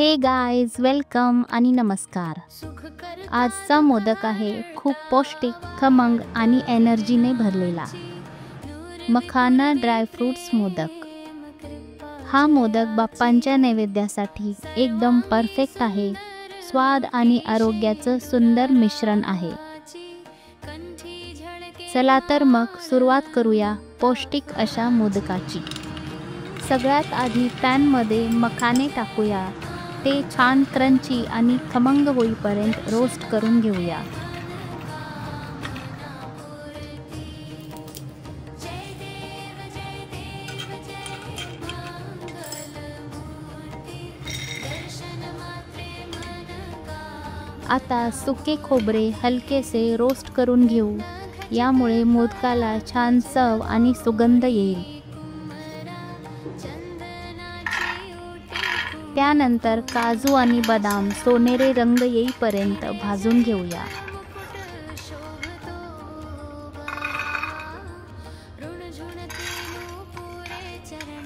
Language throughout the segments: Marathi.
हे गाइज, वेलकम आणि नमस्कार। आजचा मोदक आहे खूप पौष्टिक, खमंग आणि एनर्जीने भरलेला मखाना ड्राय फ्रूट्स मोदक। हा मोदक बाप्पांच्या नैवेद्यासाठी एकदम परफेक्ट आहे। स्वाद आणि आरोग्याचं सुंदर मिश्रण आहे। चला तर मग सुरुवात करूया पौष्टिक अशा मोदकाची। सगळ्यात आधी पॅनमध्ये मखाने टाकूया। ते छान क्रंची आणि खमंग होईपर्यंत रोस्ट करून घेऊया। आता सुके खोबरे हलकेसे रोस्ट करून घेऊ। यामुळे मोदकाला छान चव आणि सुगंध येईल। त्यानंतर काजू आणि बदाम सोनेरी रंग येईपर्यंत भाजून घेऊया।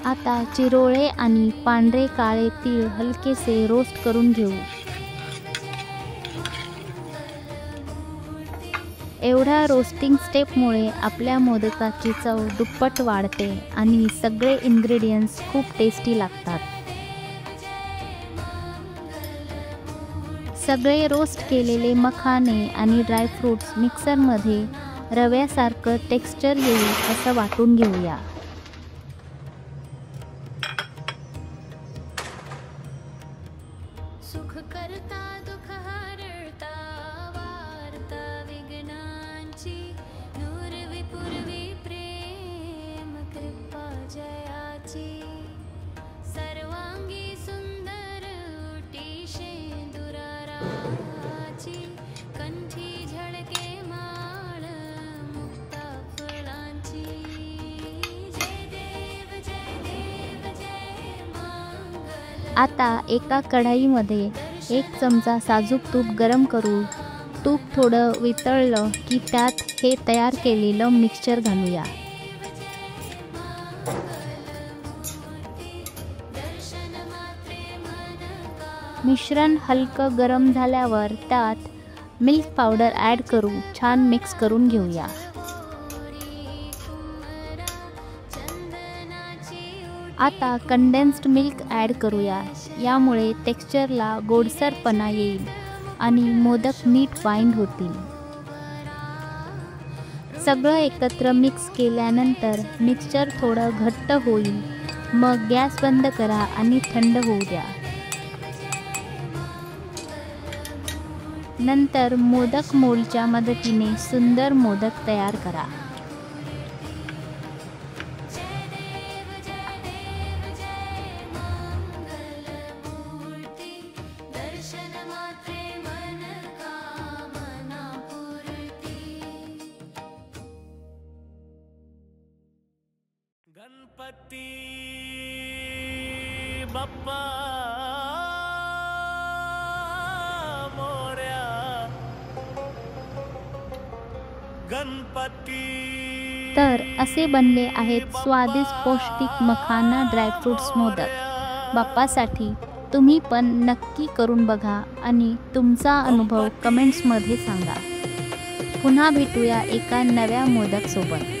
आता चिरोळे आणि पांढरे काळे तीळ हलकेसे रोस्ट करून घेऊ। एवढ्या रोस्टिंग स्टेपमुळे आपल्या मोदकाची चव दुप्पट वाढते आणि सगळे इन्ग्रेडियंट्स खूप टेस्टी लागतात। सगळे रोस्ट केलेले मखाने आणि ड्रायफ्रूट्स मिक्सरमध्ये रव्यासारखं टेक्स्चर येईल असं वाटून घेऊया। सुख करता दुःख हरता वार्ता विघ्नांची नुरवी पूर्वी प्रेम कृपा जयाची सर्वांगी सुंदर उटी शेंदुराची कंठी झळके माळ मुक्ता फळांची जय देव जय देव जय मंगल। आता एका कढईमध्ये 1 चमचा साजूक तूप गरम करू। तूप थोडं वितळलं की त्यात हे तयार केलेलं मिक्सचर घालूया। मिश्रण हलकं गरम झाल्यावर त्यात मिल्क पावडर ॲड करू। छान मिक्स करून घेऊया। आता कंडेन्स्ड मिल्क ॲड करूया। यामुळे टेक्स्चरला गोडसरपणा येईल आणि मोदक नीट बाइंड होतील। सगळं एकत्र मिक्स केल्यानंतर मिक्सचर थोडं घट्ट होईल। मग गॅस बंद करा आणि थंड होऊ द्या। नंतर मोदक मोल्डच्या मदतीने सुंदर मोदक तयार करा। गणपती बाप्पा मोरया गणपती। तर असे बनले आहेत स्वादिष्ट पौष्टिक मखाना ड्रायफ्रूट्स मोदक। बाप्पासाठी तुम्ही पण नक्की करून बघा आणि तुमचा अनुभव कमेंट्समध्ये सांगा। पुन्हा भेटूया एका नव्या मोदक सोबत।